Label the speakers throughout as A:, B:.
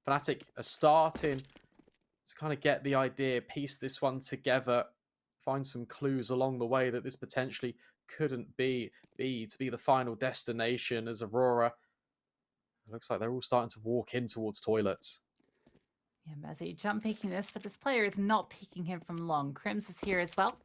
A: fnatic are starting to kind of get the idea, piece this one together, find some clues along the way that this potentially couldn't be to be the final destination as Aurora. It looks like they're all starting to walk in towards toilets.
B: Yeah, Mezzy jump peeking this, but this player is not peeking him from long. Crims is here as well.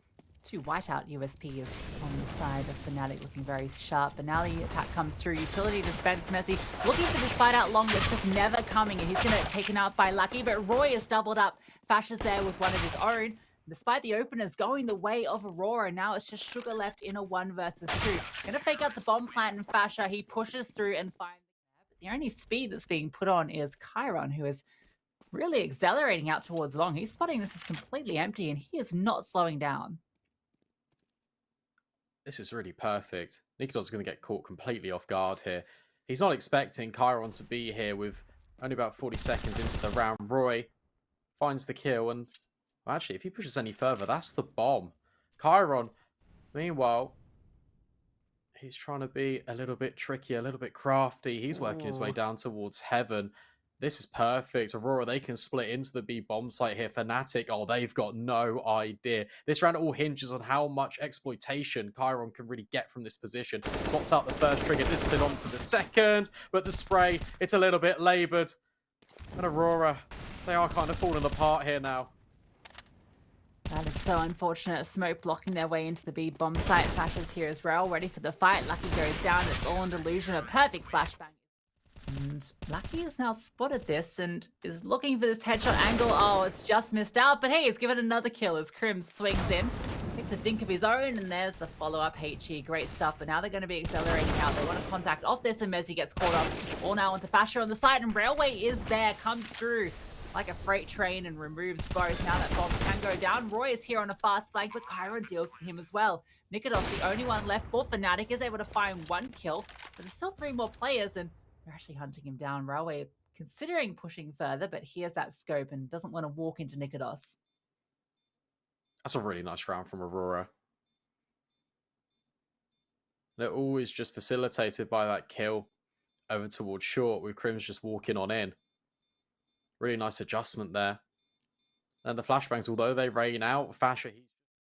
B: Two whiteout USPs on the side of fnatic looking very sharp. But now the attack comes through. Utility dispense. Mezzy looking for this fight out long that's just never coming. And he's going to get taken out by Lucky. But Roy is doubled up. Fash is there with one of his own. Despite the openers going the way of Aurora, now it's just Sugar left in a 1 versus 2. Gonna fake out the bomb plant and Fasha. He pushes through and finds the but the only speed that's being put on is Chiron, who is really accelerating out towards long. He's spotting this is completely empty and he is not slowing down.
A: This is really perfect. Nikito's is going to get caught completely off guard here. He's not expecting Chiron to be here with only about 40 seconds into the round. Roy finds the kill, and well, actually, if he pushes any further, that's the bomb. Chiron, meanwhile, he's trying to be a little bit tricky, a little bit crafty. He's working his way down towards heaven. This is perfect. Aurora, they can split into the B bomb site here. fnatic, oh, they've got no idea. This round all hinges on how much exploitation Chiron can really get from this position. Spots out the first trigger, discipline onto the second, but the spray, it's a little bit laboured. And Aurora, they are kind of falling apart here now.
B: That is so unfortunate. Smoke blocking their way into the B bomb site. Flash is here as well, ready for the fight. Lucky goes down. It's all in delusion. A perfect flashbang. And Lucky has now spotted this and is looking for this headshot angle. Oh, it's just missed out. But hey, he's given another kill as Krim swings in. Takes a dink of his own, and there's the follow-up HE. Great stuff. But now they're going to be accelerating out. They want to contact off this, and Mezzy gets caught up. All now onto Fasher on the side, and Railway is there. Comes through like a freight train and removes both. Now that bomb can go down. Roy is here on a fast flank, but Chiron deals with him as well. Nikitos, the only one left for fnatic, is able to find 1 kill. But there's still 3 more players, and they're actually hunting him down. Railway considering pushing further, but hears that scope and doesn't want to walk into Nikitos.
A: That's a really nice round from Aurora. They're always just facilitated by that kill over towards short, with Crims just walking on in. Really nice adjustment there. And the flashbangs, although they rain out, Fasher,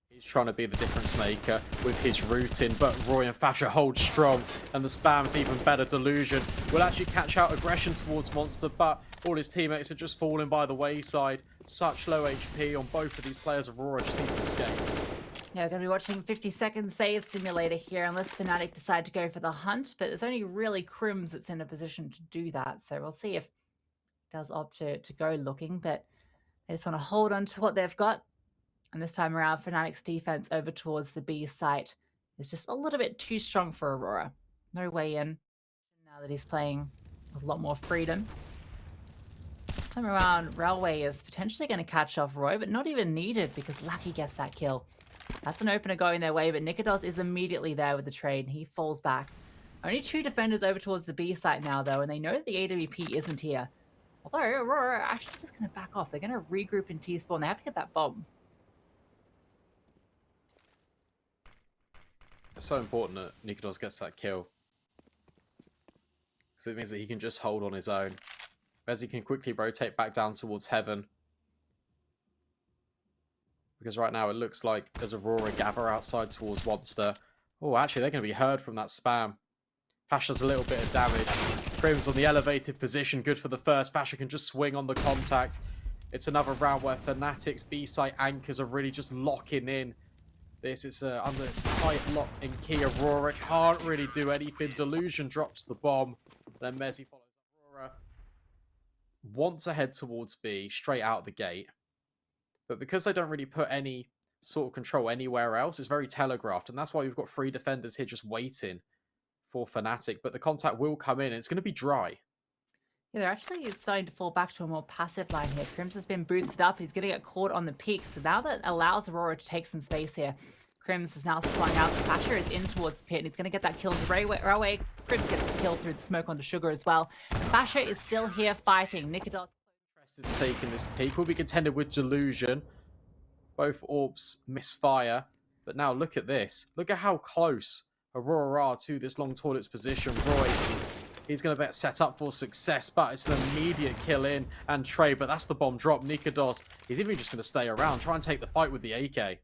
A: he's trying to be the difference maker with his routing, but Roy and Fasher hold strong, and the spam's even better. Delusion will actually catch out aggression towards Monster, but all his teammates are just falling by the wayside. Such low HP on both of these players. Aurora just need to escape.
B: Yeah, we're going to be watching 50-second save simulator here, unless fnatic decide to go for the hunt, but it's only really Crims that's in a position to do that, so we'll see if it does opt to go looking, but they just want to hold on to what they've got. And this time around, fnatic's defense over towards the B site is just a little bit too strong for Aurora. No way in now that he's playing with a lot more freedom. This time around, Railway is potentially going to catch off Roy, but not even needed because Lucky gets that kill. That's an opener going their way, but Nikitos is immediately there with the trade, and he falls back. Only 2 defenders over towards the B site now, though, and they know that the AWP isn't here. Although Aurora are actually just going to back off. They're going to regroup in T-spawn. They have to get that bomb.
A: It's so important that Nikitos gets that kill, because it means that he can just hold on his own. As he can quickly rotate back down towards heaven. Because right now it looks like there's Aurora gather outside towards Monster. Oh, actually they're going to be heard from that spam. Fash does a little bit of damage. Crim's on the elevated position, good for the first. Fasher can just swing on the contact. It's another round where fnatic's B-site anchors are really just locking in. This is under tight lock in key. Aurora can't really do anything. Delusion drops the bomb. Then Mezzy follows Aurora. Want to head towards B, straight out the gate. But because they don't really put any sort of control anywhere else, it's very telegraphed. And that's why we've got 3 defenders here just waiting for fnatic. But the contact will come in, and it's going to be dry.
B: Yeah, they're actually starting to fall back to a more passive line here. Crims has been boosted up. He's going to get caught on the peak. So now that allows Aurora to take some space here. Crims is now swung out. Fasher is in towards the pit, and he's going to get that kill into Railway. Crims gets the kill through the smoke onto Sugar as well. Fasher is still here fighting. Nikitos
A: interested in taking this peak. Will be contended with Delusion. Both orbs misfire. But now look at this. Look at how close Aurora are to this long toilet's position. Roy He's going to get set up for success, but it's an immediate kill in and trade. But that's the bomb drop. Nikodos, he's even just going to stay around, try and take the fight with the AK.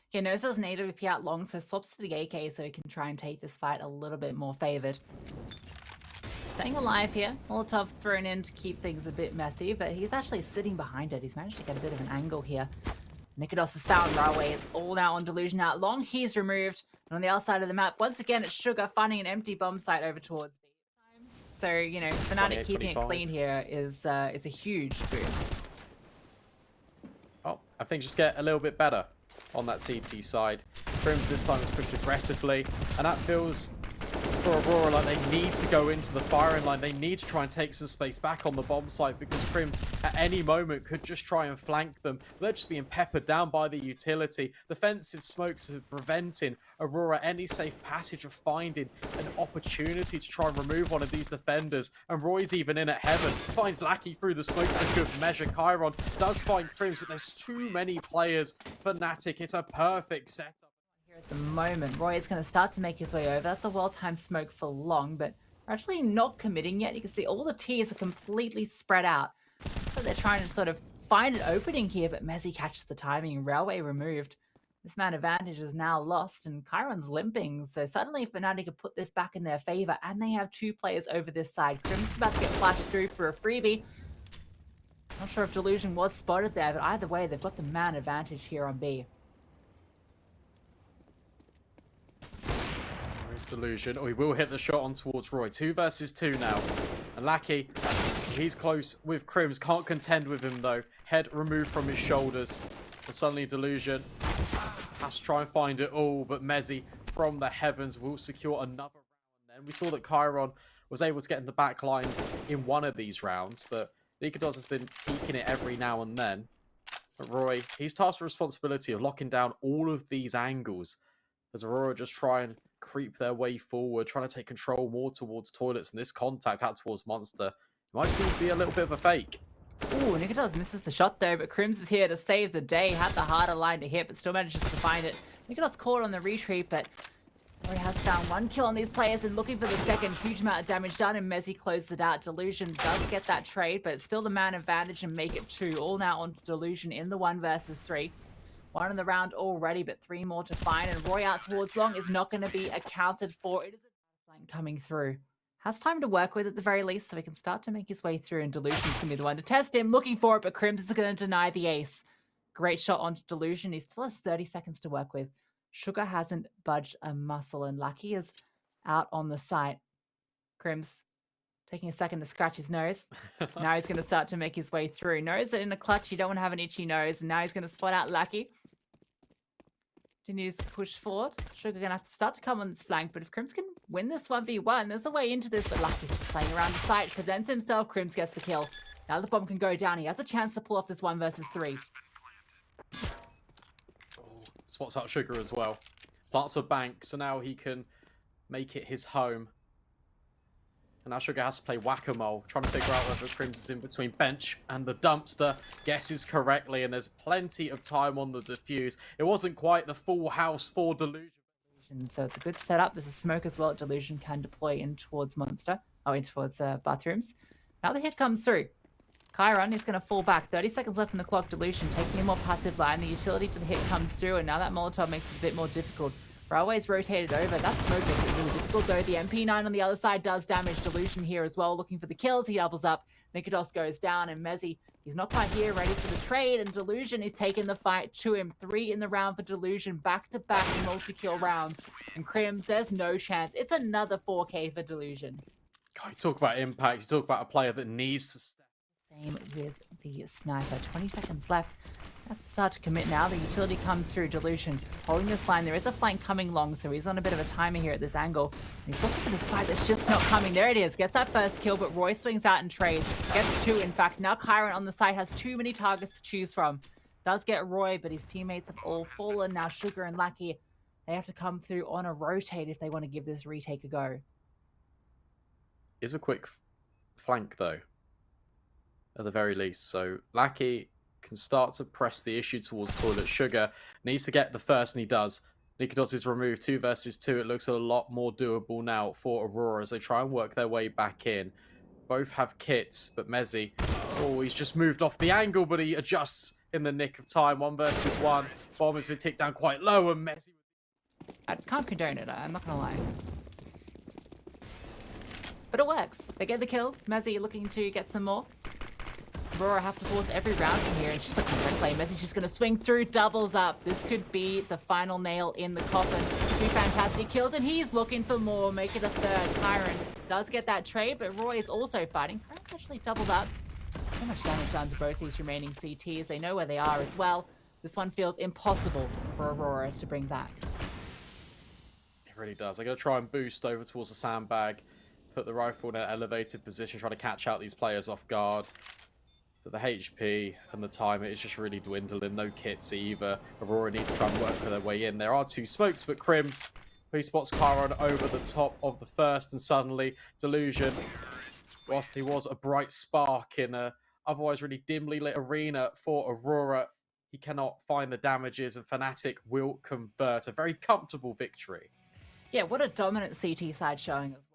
B: He knows there's an AWP out long, so swaps to the AK so he can try and take this fight a little bit more favored. Staying alive here. Molotov thrown in to keep things a bit messy, but he's actually sitting behind it. He's managed to get a bit of an angle here. Nikodos has found Railway. It's all now on Delusion out long. He's removed. And on the outside of the map, once again, it's Sugar finding an empty bomb site over towards B. So, you know, fnatic keeping it clean here is a huge boon.
A: Oh, I think just get a little bit better on that CT side. Crims this time is pushed aggressively, and that feels for Aurora like they need to go into the firing line. They need to try and take some space back on the bomb site because Crims at any moment could just try and flank them. They're just being peppered down by the utility. Defensive smokes are preventing Aurora any safe passage of finding an opportunity to try and remove one of these defenders. And Roy's even in at heaven. Finds Lackey through the smoke for good measure. Chiron does find Crims, but there's too many players for Fnatic. It's a perfect setup.
B: At the moment, Roy is going to start to make his way over. That's a well-timed smoke for long, but we're actually not committing yet. You can see all the T's are completely spread out. So they're trying to sort of find an opening here, but Mezzi catches the timing. Railway removed. This man advantage is now lost, and Chiron's limping. So suddenly Fnatic have put this back in their favor, and they have two players over this side. Crim's about to get flashed through for a freebie. Not sure if Delusion was spotted there, but either way, they've got the man advantage here on B.
A: Delusion. Oh, he will hit the shot on towards Roy. 2 versus 2 now. And Lackey, he's close with Crims. Can't contend with him, though. Head removed from his shoulders. And suddenly Delusion has to try and find it all. But Mezzi from the heavens will secure another round. And then we saw that Chiron was able to get in the back lines in one of these rounds. But Nikodos has been peeking it every now and then. But Roy, he's tasked with the responsibility of locking down all of these angles. As Aurora just try and creep their way forward, trying to take control more towards toilets, and this contact out towards Monster might be a little bit of a fake.
B: Ooh, Nikodos misses the shot there, but Crims is here to save the day. Had the harder line to hit, but still manages to find it. Nikodos caught on the retreat, but already has found 1 kill on these players and looking for the second. Huge amount of damage done, and Mezzi closes it out. Delusion does get that trade, but it's still the man advantage and make it 2. All now on Delusion in the 1 versus 3. 1 in the round already, but 3 more to find. And Roy out towards long is not going to be accounted for. It is a flank coming through. Has time to work with at the very least, so he can start to make his way through. And Delusion's going to be the one to test him. Looking for it, but Crims is going to deny the ace. Great shot onto Delusion. He still has 30 seconds to work with. Sugar hasn't budged a muscle, and Lucky is out on the site. Crims taking a second to scratch his nose. Now he's going to start to make his way through. Knows that in a clutch you don't want to have an itchy nose. And now he's going to spot out Lucky. Continues to push forward. Sugar going to have to start to come on this flank. But if Crims can win this 1v1, there's a way into this. But Lucky's just playing around the site. Presents himself. Crims gets the kill. Now the bomb can go down. He has a chance to pull off this 1 versus 3.
A: Spots out Sugar as well. Plants a bank, so now he can make it his home. And now Sugar has to play whack-a-mole, trying to figure out whether Crims is in between bench and the dumpster. Guesses correctly, and there's plenty of time on the defuse. It wasn't quite the full house for Delusion.
B: So it's a good setup. There's a smoke as well that Delusion can deploy in towards Monster. Oh, in towards bathrooms. Now the hit comes through. Chiron is going to fall back. 30 seconds left in the clock. Delusion taking a more passive line. The utility for the hit comes through, and now that Molotov makes it a bit more difficult. Railway's rotated over. That smoke makes it really difficult, though. The MP9 on the other side does damage Delusion here as well. Looking for the kills. He doubles up. Nikodos goes down, and Mezzi, he's not quite here, ready for the trade, and Delusion is taking the fight to him. 3 in the round for Delusion. Back-to-back multi-kill rounds. And Crims, there's no chance. It's another 4K for Delusion.
A: God, you talk about impact. You talk about a player that needs to step.
B: Same with the sniper. 20 seconds left. Have to start to commit now. The utility comes through. Delusion holding this line. There is a flank coming long, so he's on a bit of a timer here at this angle. And he's looking for this fight that's just not coming. There it is. Gets that first kill, but Roy swings out and trades. Gets 2, in fact. Now Chiron on the side has too many targets to choose from. Does get Roy, but his teammates have all fallen. Now Sugar and Lackey, they have to come through on a rotate if they want to give this retake a go.
A: Is a quick flank, though, at the very least. So Lackey can start to press the issue towards toilet. Sugar needs to get the first, and he does. Nikados is removed 2 versus 2. It looks a lot more doable now for Aurora as they try and work their way back in. Both have kits, but Mezzi, oh, he's just moved off the angle, but he adjusts in the nick of time. 1 versus 1. Bomb has been ticked down quite low, and Mezzi...
B: I can't condone it, I'm not gonna lie. But it works. They get the kills. Mezzi looking to get some more. Aurora have to force every round from here, and she's looking to play. Mezzi's just going to swing through, doubles up. This could be the final nail in the coffin. 2 fantastic kills, and he's looking for more. Make it a third. Kyron does get that trade, but Roy is also fighting. Kyron's actually doubled up. So much damage done to both these remaining CTs. They know where they are as well. This one feels impossible for Aurora to bring back.
A: It really does. They're going to try and boost over towards the sandbag. Put the rifle in an elevated position, trying to catch out these players off guard. But the HP and the time, it is just really dwindling. No kits either. Aurora needs to try and work their way in. There are 2 smokes, but Crims, he spots Chiron over the top of the first, and suddenly Delusion, whilst he was a bright spark in a otherwise really dimly lit arena for Aurora, he cannot find the damages, and fnatic will convert. A very comfortable victory.
B: Yeah, what a dominant CT side showing as well.